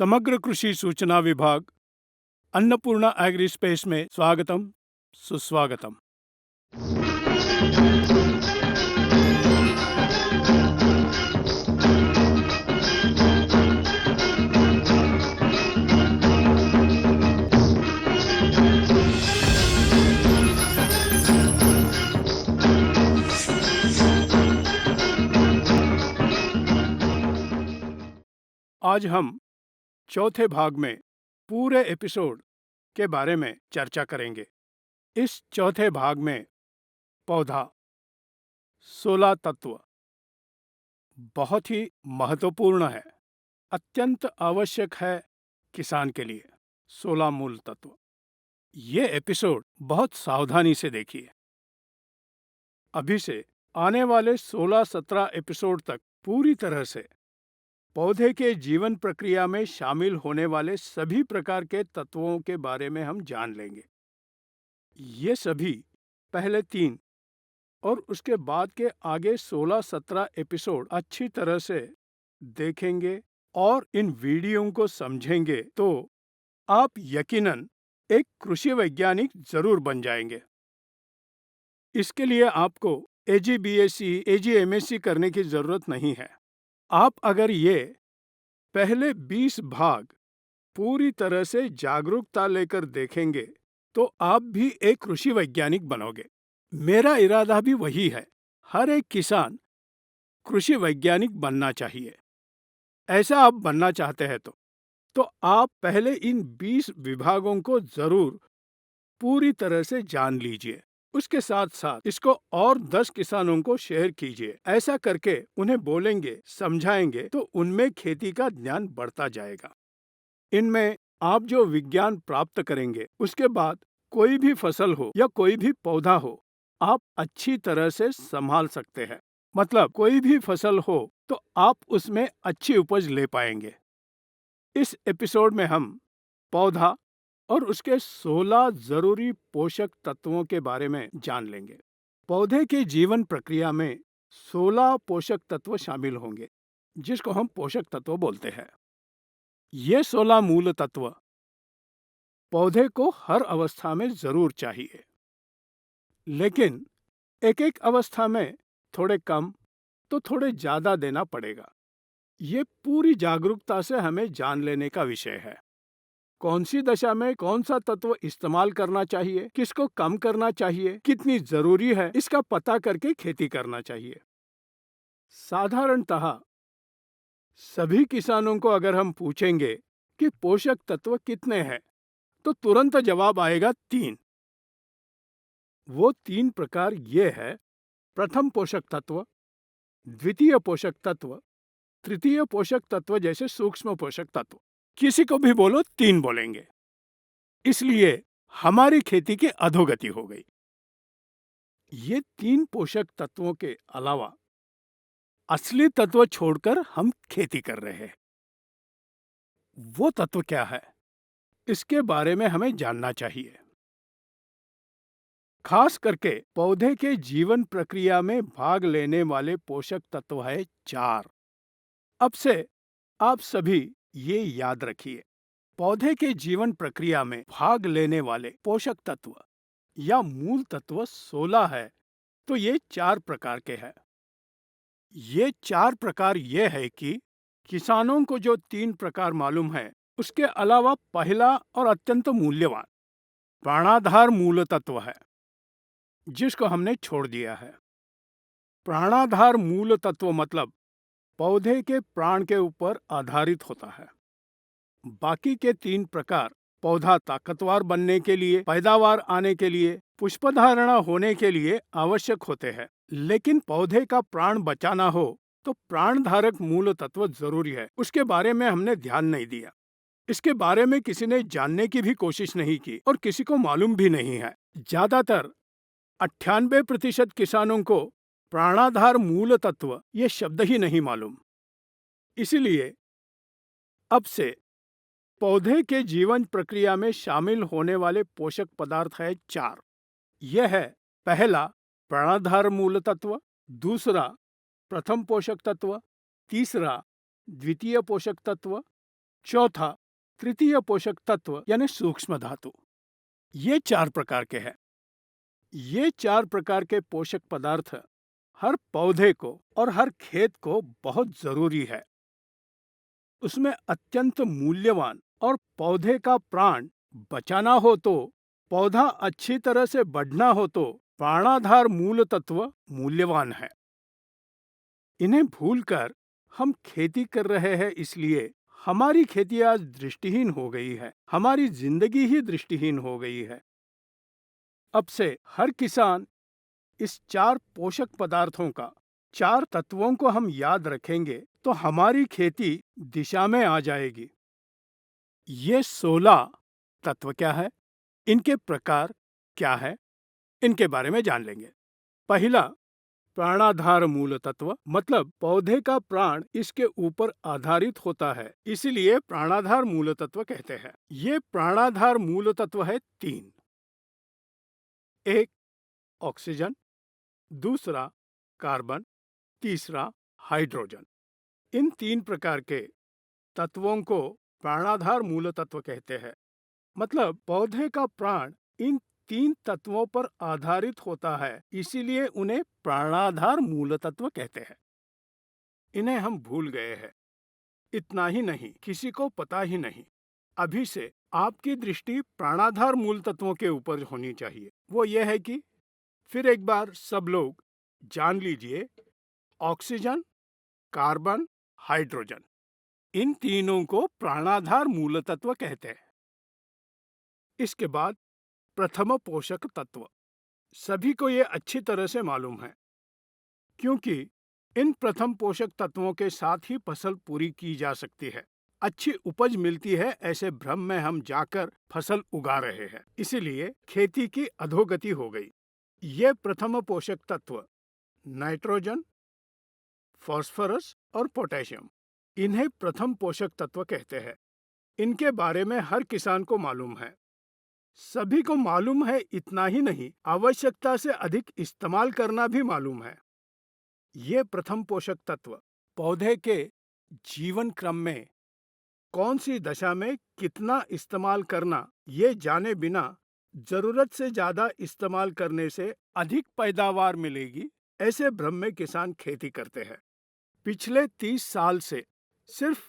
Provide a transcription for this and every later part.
समग्र कृषि सूचना विभाग अन्नपूर्णा एग्री स्पेस में स्वागतम सुस्वागतम। आज हम चौथे भाग में पूरे एपिसोड के बारे में चर्चा करेंगे। इस चौथे भाग में पौधा 16 तत्व बहुत ही महत्वपूर्ण है, अत्यंत आवश्यक है किसान के लिए। 16 मूल तत्व। ये एपिसोड बहुत सावधानी से देखिए। अभी से आने वाले 16-17 एपिसोड तक पूरी तरह से पौधे के जीवन प्रक्रिया में शामिल होने वाले सभी प्रकार के तत्वों के बारे में हम जान लेंगे। ये सभी पहले 3 और उसके बाद के आगे 16-17 एपिसोड अच्छी तरह से देखेंगे और इन वीडियो को समझेंगे तो आप यकीनन एक कृषि वैज्ञानिक जरूर बन जाएंगे। इसके लिए आपको AG-BSc, AG-MSc करने की जरूरत नहीं है। आप अगर ये पहले 20 भाग पूरी तरह से जागरूकता लेकर देखेंगे तो आप भी एक कृषि वैज्ञानिक बनोगे। मेरा इरादा भी वही है। हर एक किसान कृषि वैज्ञानिक बनना चाहिए। ऐसा आप बनना चाहते हैं तो आप पहले इन 20 विभागों को जरूर पूरी तरह से जान लीजिए। उसके साथ साथ इसको और 10 किसानों को शेयर कीजिए। ऐसा करके उन्हें बोलेंगे, समझाएंगे तो उनमें खेती का ज्ञान बढ़ता जाएगा। इनमें आप जो विज्ञान प्राप्त करेंगे उसके बाद कोई भी फसल हो या कोई भी पौधा हो, आप अच्छी तरह से संभाल सकते हैं। मतलब कोई भी फसल हो तो आप उसमें अच्छी उपज ले पाएंगे। इस एपिसोड में हम पौधा और उसके 16 जरूरी पोषक तत्वों के बारे में जान लेंगे। पौधे के जीवन प्रक्रिया में 16 पोषक तत्व शामिल होंगे, जिसको हम पोषक तत्व बोलते हैं। ये 16 मूल तत्व पौधे को हर अवस्था में जरूर चाहिए, लेकिन एक एक अवस्था में थोड़े कम तो थोड़े ज्यादा देना पड़ेगा। ये पूरी जागरूकता से हमें जान लेने का विषय है। कौन सी दशा में कौन सा तत्व इस्तेमाल करना चाहिए, किसको कम करना चाहिए, कितनी जरूरी है, इसका पता करके खेती करना चाहिए। साधारणतः सभी किसानों को अगर हम पूछेंगे कि पोषक तत्व कितने हैं तो तुरंत जवाब आएगा 3। वो 3 प्रकार ये है: प्रथम पोषक तत्व, द्वितीय पोषक तत्व, तृतीय पोषक तत्व जैसे सूक्ष्म पोषक तत्व। किसी को भी बोलो 3 बोलेंगे, इसलिए हमारी खेती की अधोगति हो गई। ये 3 पोषक तत्वों के अलावा असली तत्व छोड़कर हम खेती कर रहे हैं। वो तत्व क्या है, इसके बारे में हमें जानना चाहिए। खास करके पौधे के जीवन प्रक्रिया में भाग लेने वाले पोषक तत्व है 4। अब से आप सभी ये याद रखिए, पौधे के जीवन प्रक्रिया में भाग लेने वाले पोषक तत्व या मूल तत्व 16 है, तो ये 4 प्रकार के हैं। ये 4 प्रकार ये है कि किसानों को जो 3 प्रकार मालूम है, उसके अलावा पहला और अत्यंत मूल्यवान प्राणाधार मूल तत्व है, जिसको हमने छोड़ दिया है। प्राणाधार मूल तत्व मतलब पौधे के प्राण के ऊपर आधारित होता है। बाकी के 3 प्रकार पौधा ताकतवर बनने के लिए, पैदावार आने के लिए, पुष्पधारणा होने के लिए आवश्यक होते हैं। लेकिन पौधे का प्राण बचाना हो तो प्राण धारक मूल तत्व जरूरी है। उसके बारे में हमने ध्यान नहीं दिया। इसके बारे में किसी ने जानने की भी कोशिश नहीं की और किसी को मालूम भी नहीं है। ज्यादातर 98% किसानों को प्राणाधार मूल तत्व ये शब्द ही नहीं मालूम। इसलिए अब से पौधे के जीवन प्रक्रिया में शामिल होने वाले पोषक पदार्थ है 4। यह है: पहला प्राणाधार मूल तत्व, दूसरा प्रथम पोषक तत्व, तीसरा द्वितीय पोषक तत्व, चौथा, तृतीय पोषक तत्व यानी सूक्ष्म धातु। ये 4 प्रकार के हैं। ये 4 प्रकार के पोषक पदार्थ हर पौधे को और हर खेत को बहुत जरूरी है। उसमें अत्यंत मूल्यवान और पौधे का प्राण बचाना हो तो, पौधा अच्छी तरह से बढ़ना हो तो प्राणाधार मूल तत्व मूल्यवान है। इन्हें भूलकर हम खेती कर रहे हैं, इसलिए हमारी खेती आज दृष्टिहीन हो गई है, हमारी जिंदगी ही दृष्टिहीन हो गई है। अब से हर किसान इस 4 पोषक पदार्थों का, 4 तत्वों को हम याद रखेंगे तो हमारी खेती दिशा में आ जाएगी। ये 16 तत्व क्या है, इनके प्रकार क्या है, इनके बारे में जान लेंगे। पहला, प्राणाधार मूल तत्व, मतलब पौधे का प्राण इसके ऊपर आधारित होता है, इसलिए प्राणाधार मूल तत्व कहते हैं। ये प्राणाधार मूल तत्व है 3। एक, ऑक्सीजन, दूसरा कार्बन, तीसरा हाइड्रोजन। इन 3 प्रकार के तत्वों को प्राणाधार मूल तत्व कहते हैं। मतलब पौधे का प्राण इन 3 तत्वों पर आधारित होता है, इसीलिए उन्हें प्राणाधार मूल तत्व कहते हैं। इन्हें हम भूल गए हैं। इतना ही नहीं, किसी को पता ही नहीं। अभी से आपकी दृष्टि प्राणाधार मूल तत्वों के ऊपर होनी चाहिए। वो ये है कि फिर एक बार सब लोग जान लीजिए, ऑक्सीजन, कार्बन, हाइड्रोजन, इन तीनों को प्राणाधार मूल तत्व कहते हैं। इसके बाद प्रथम पोषक तत्व। सभी को ये अच्छी तरह से मालूम है, क्योंकि इन प्रथम पोषक तत्वों के साथ ही फसल पूरी की जा सकती है, अच्छी उपज मिलती है, ऐसे भ्रम में हम जाकर फसल उगा रहे हैं, इसीलिए खेती की अधोगति हो गई। ये प्रथम पोषक तत्व नाइट्रोजन, फास्फोरस और पोटेशियम, इन्हें प्रथम पोषक तत्व कहते हैं। इनके बारे में हर किसान को मालूम है। सभी को मालूम है, इतना ही नहीं, आवश्यकता से अधिक इस्तेमाल करना भी मालूम है। ये प्रथम पोषक तत्व पौधे के जीवन क्रम में कौन सी दशा में कितना इस्तेमाल करना, ये जाने बिना जरूरत से ज्यादा इस्तेमाल करने से अधिक पैदावार मिलेगी, ऐसे भ्रम में किसान खेती करते हैं। पिछले 30 साल से सिर्फ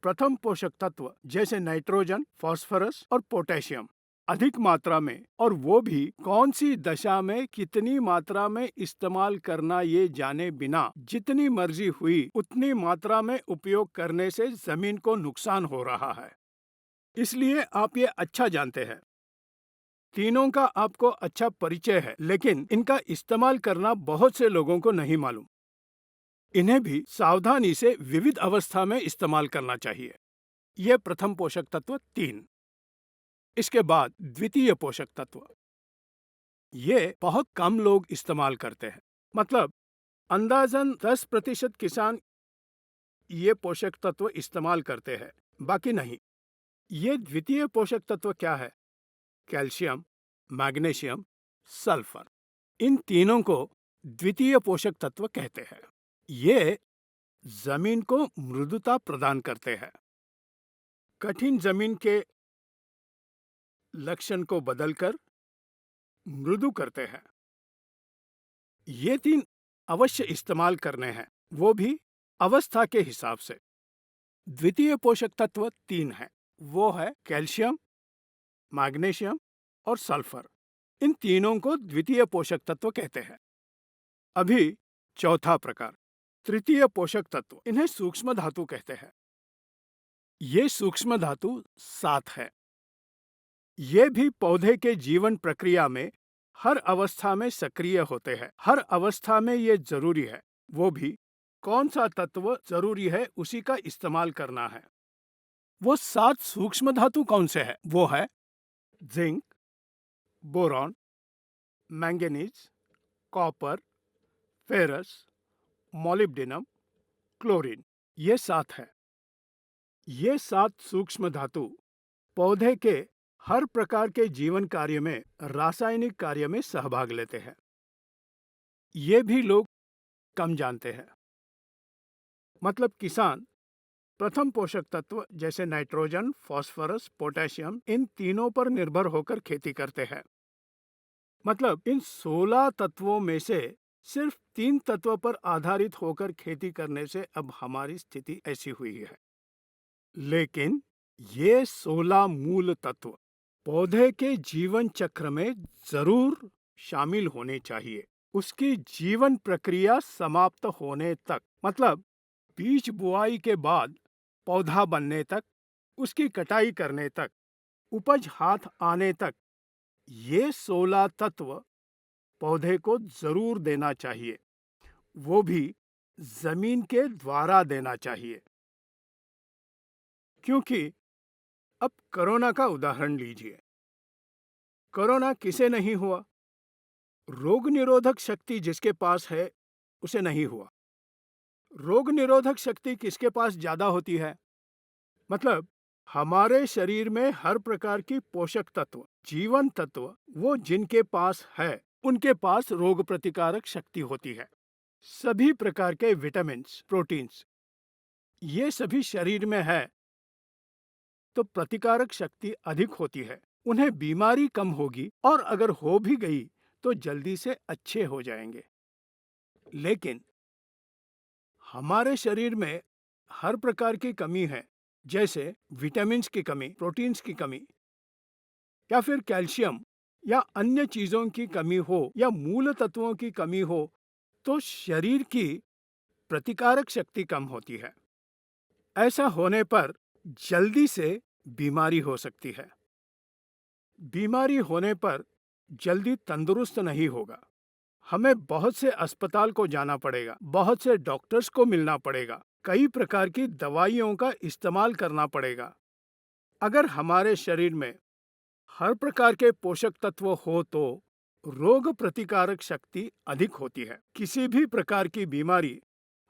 प्रथम पोषक तत्व जैसे नाइट्रोजन, फास्फोरस और पोटेशियम अधिक मात्रा में, और वो भी कौन सी दशा में कितनी मात्रा में इस्तेमाल करना ये जाने बिना जितनी मर्जी हुई उतनी मात्रा में उपयोग करने से जमीन को नुकसान हो रहा है। इसलिए आप ये अच्छा जानते हैं। तीनों का आपको अच्छा परिचय है, लेकिन इनका इस्तेमाल करना बहुत से लोगों को नहीं मालूम। इन्हें भी सावधानी से विविध अवस्था में इस्तेमाल करना चाहिए। यह प्रथम पोषक तत्व 3। इसके बाद द्वितीय पोषक तत्व। ये बहुत कम लोग इस्तेमाल करते हैं, मतलब अंदाजन 10% किसान ये पोषक तत्व इस्तेमाल करते हैं, बाकी नहीं। ये द्वितीय पोषक तत्व क्या है? कैल्शियम, मैग्नीशियम, सल्फर, इन तीनों को द्वितीय पोषक तत्व कहते हैं। ये जमीन को मृदुता प्रदान करते हैं, कठिन जमीन के लक्षण को बदलकर मृदु करते हैं। ये 3 अवश्य इस्तेमाल करने हैं, वो भी अवस्था के हिसाब से। द्वितीय पोषक तत्व 3 है, वो है कैल्शियम, मैग्नीशियम और सल्फर। इन तीनों को द्वितीय पोषक तत्व कहते हैं। अभी चौथा प्रकार, तृतीय पोषक तत्व, इन्हें सूक्ष्म धातु कहते हैं। ये सूक्ष्म धातु 7 है। ये भी पौधे के जीवन प्रक्रिया में हर अवस्था में सक्रिय होते हैं। हर अवस्था में ये जरूरी है, वो भी कौन सा तत्व जरूरी है उसी का इस्तेमाल करना है। वो 7 सूक्ष्म धातु कौन से है? वो है zinc, boron, manganese, copper, ferrous, molybdenum, chlorine. ये 7 है। ये 7 सूक्ष्म धातु पौधे के हर प्रकार के जीवन कार्य में, रासायनिक कार्य में सहभाग लेते हैं। ये भी लोग कम जानते हैं। मतलब किसान प्रथम पोषक तत्व जैसे नाइट्रोजन, फास्फोरस, पोटेशियम, इन तीनों पर निर्भर होकर खेती करते हैं। मतलब इन 16 तत्वों में से सिर्फ 3 तत्वों पर आधारित होकर खेती करने से अब हमारी स्थिति ऐसी हुई है। लेकिन ये 16 मूल तत्व पौधे के जीवन चक्र में जरूर शामिल होने चाहिए, उसकी जीवन प्रक्रिया समाप्त होने तक। मतलब बीज बुआई के बाद पौधा बनने तक, उसकी कटाई करने तक, उपज हाथ आने तक, ये 16 तत्व पौधे को जरूर देना चाहिए, वो भी जमीन के द्वारा देना चाहिए। क्योंकि अब कोरोना का उदाहरण लीजिए। कोरोना किसे नहीं हुआ? रोग निरोधक शक्ति जिसके पास है उसे नहीं हुआ। रोग निरोधक शक्ति किसके पास ज्यादा होती है? मतलब हमारे शरीर में हर प्रकार की पोषक तत्व, जीवन तत्व, वो जिनके पास है उनके पास रोग प्रतिकारक शक्ति होती है। सभी प्रकार के विटामिन्स, प्रोटीन्स, ये सभी शरीर में है तो प्रतिकारक शक्ति अधिक होती है, उन्हें बीमारी कम होगी और अगर हो भी गई तो जल्दी से अच्छे हो जाएंगे। लेकिन हमारे शरीर में हर प्रकार की कमी है, जैसे विटामिन्स की कमी, प्रोटीन्स की कमी, या फिर कैल्शियम या अन्य चीजों की कमी हो या मूल तत्वों की कमी हो, तो शरीर की प्रतिकारक शक्ति कम होती है। ऐसा होने पर जल्दी से बीमारी हो सकती है। बीमारी होने पर जल्दी तंदुरुस्त नहीं होगा, हमें बहुत से अस्पताल को जाना पड़ेगा, बहुत से डॉक्टर्स को मिलना पड़ेगा, कई प्रकार की दवाइयों का इस्तेमाल करना पड़ेगा। अगर हमारे शरीर में हर प्रकार के पोषक तत्व हो तो रोग प्रतिकारक शक्ति अधिक होती है, किसी भी प्रकार की बीमारी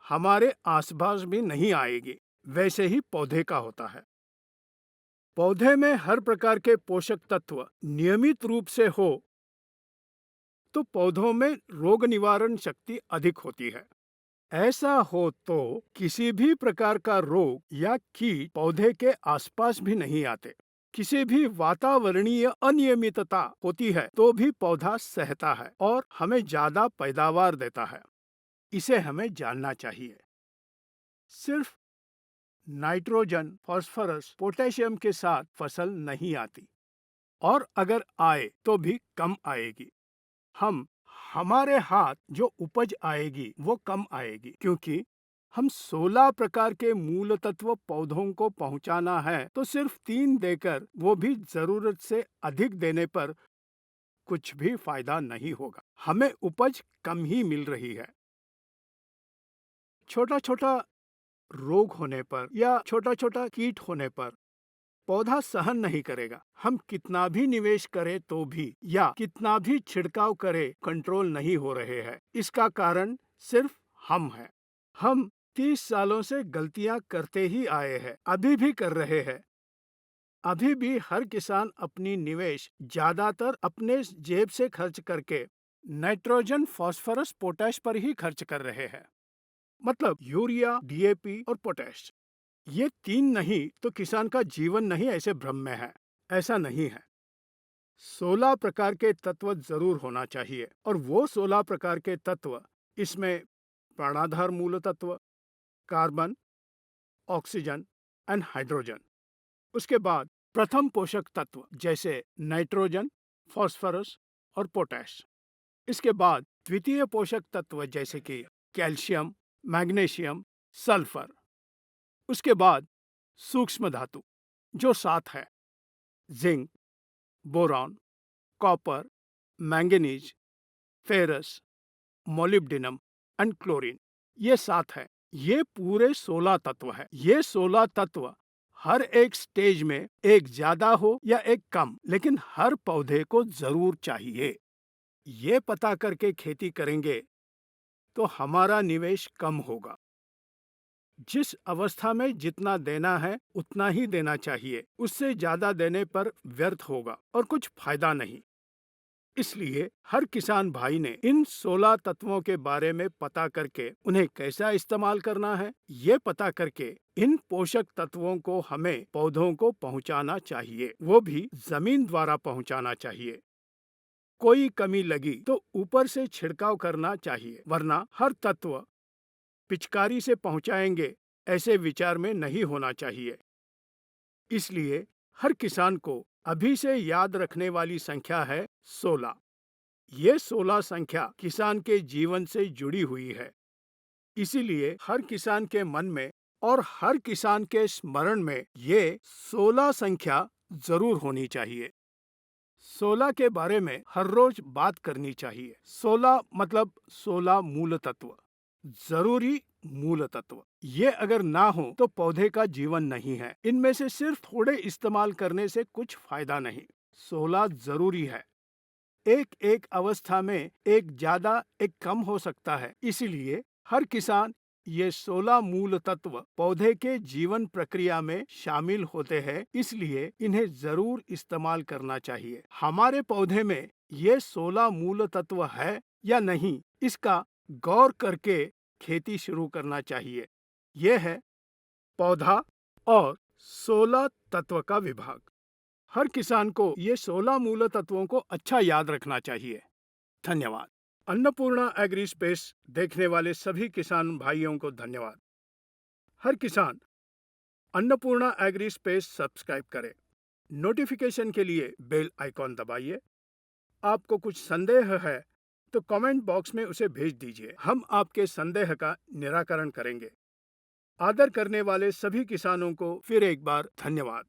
हमारे आसपास भी नहीं आएगी। वैसे ही पौधे का होता है। पौधे में हर प्रकार के पोषक तत्व नियमित रूप से हो तो पौधों में रोग निवारण शक्ति अधिक होती है। ऐसा हो तो किसी भी प्रकार का रोग या कीट पौधे के आसपास भी नहीं आते। किसी भी वातावरणीय अनियमितता होती है तो भी पौधा सहता है और हमें ज्यादा पैदावार देता है। इसे हमें जानना चाहिए। सिर्फ नाइट्रोजन, फास्फोरस, पोटेशियम के साथ फसल नहीं आती, और अगर आए तो भी कम आएगी। हमारे हाथ जो उपज आएगी वो कम आएगी, क्योंकि हम 16 प्रकार के मूल तत्व पौधों को पहुंचाना है तो सिर्फ 3 देकर, वो भी जरूरत से अधिक देने पर कुछ भी फायदा नहीं होगा। हमें उपज कम ही मिल रही है। छोटा छोटा रोग होने पर या छोटा छोटा कीट होने पर पौधा सहन नहीं करेगा। हम कितना भी निवेश करें तो भी या कितना भी छिड़काव करें, कंट्रोल नहीं हो रहे हैं। इसका कारण सिर्फ हम हैं। हम 30 सालों से गलतियां करते ही आए हैं, अभी भी कर रहे हैं। अभी भी हर किसान अपनी निवेश ज्यादातर अपने जेब से खर्च करके नाइट्रोजन, फास्फोरस, पोटैश पर ही खर्च कर रहे हैं। मतलब यूरिया, डीएपी और पोटैश, ये 3 नहीं तो किसान का जीवन नहीं, ऐसे भ्रम में है। ऐसा नहीं है। 16 प्रकार के तत्व जरूर होना चाहिए, और वो 16 प्रकार के तत्व, इसमें प्राणाधार मूल तत्व, कार्बन, ऑक्सीजन एंड हाइड्रोजन। उसके बाद प्रथम पोषक तत्व जैसे नाइट्रोजन, फास्फोरस और पोटैश। इसके बाद द्वितीय पोषक तत्व जैसे कि कैल्शियम, मैग्नीशियम, सल्फर। उसके बाद सूक्ष्म धातु जो 7 है, zinc, boron, copper, manganese, ferrous, molybdenum and chlorine. ये 7 है। ये पूरे 16 तत्व है। ये 16 तत्व हर एक स्टेज में एक ज्यादा हो या एक कम, लेकिन हर पौधे को जरूर चाहिए। ये पता करके खेती करेंगे तो हमारा निवेश कम होगा। जिस अवस्था में जितना देना है उतना ही देना चाहिए, उससे ज्यादा देने पर व्यर्थ होगा और कुछ फायदा नहीं। इसलिए हर किसान भाई ने इन 16 तत्वों के बारे में पता करके उन्हें कैसा इस्तेमाल करना है, ये पता करके इन पोषक तत्वों को हमें पौधों को पहुंचाना चाहिए, वो भी जमीन द्वारा पहुंचाना चाहिए। कोई कमी लगी तो ऊपर से छिड़काव करना चाहिए, वरना हर तत्व पिचकारी से पहुंचाएंगे ऐसे विचार में नहीं होना चाहिए। इसलिए हर किसान को अभी से याद रखने वाली संख्या है 16। ये 16 संख्या किसान के जीवन से जुड़ी हुई है। इसीलिए हर किसान के मन में और हर किसान के स्मरण में ये 16 संख्या जरूर होनी चाहिए। 16 के बारे में हर रोज बात करनी चाहिए। 16 मतलब 16 मूल तत्व, जरूरी मूल तत्व। ये अगर ना हो तो पौधे का जीवन नहीं है। इनमें से सिर्फ थोड़े इस्तेमाल करने से कुछ फायदा नहीं। 16 जरूरी है। एक एक अवस्था में एक ज्यादा एक कम हो सकता है। इसीलिए हर किसान ये 16 मूल तत्व पौधे के जीवन प्रक्रिया में शामिल होते हैं, इसलिए इन्हें जरूर इस्तेमाल करना चाहिए। हमारे पौधे में ये 16 मूल तत्व है या नहीं, इसका गौर करके खेती शुरू करना चाहिए। यह है पौधा और 16 तत्व का विभाग। हर किसान को ये 16 मूल तत्वों को अच्छा याद रखना चाहिए। धन्यवाद। अन्नपूर्णा एग्री स्पेस देखने वाले सभी किसान भाइयों को धन्यवाद। हर किसान अन्नपूर्णा एग्री स्पेस सब्सक्राइब करें। नोटिफिकेशन के लिए बेल आइकॉन दबाइए। आपको कुछ संदेह है तो कमेंट बॉक्स में उसे भेज दीजिए। हम आपके संदेह का निराकरण करेंगे। आदर करने वाले सभी किसानों को फिर एक बार धन्यवाद।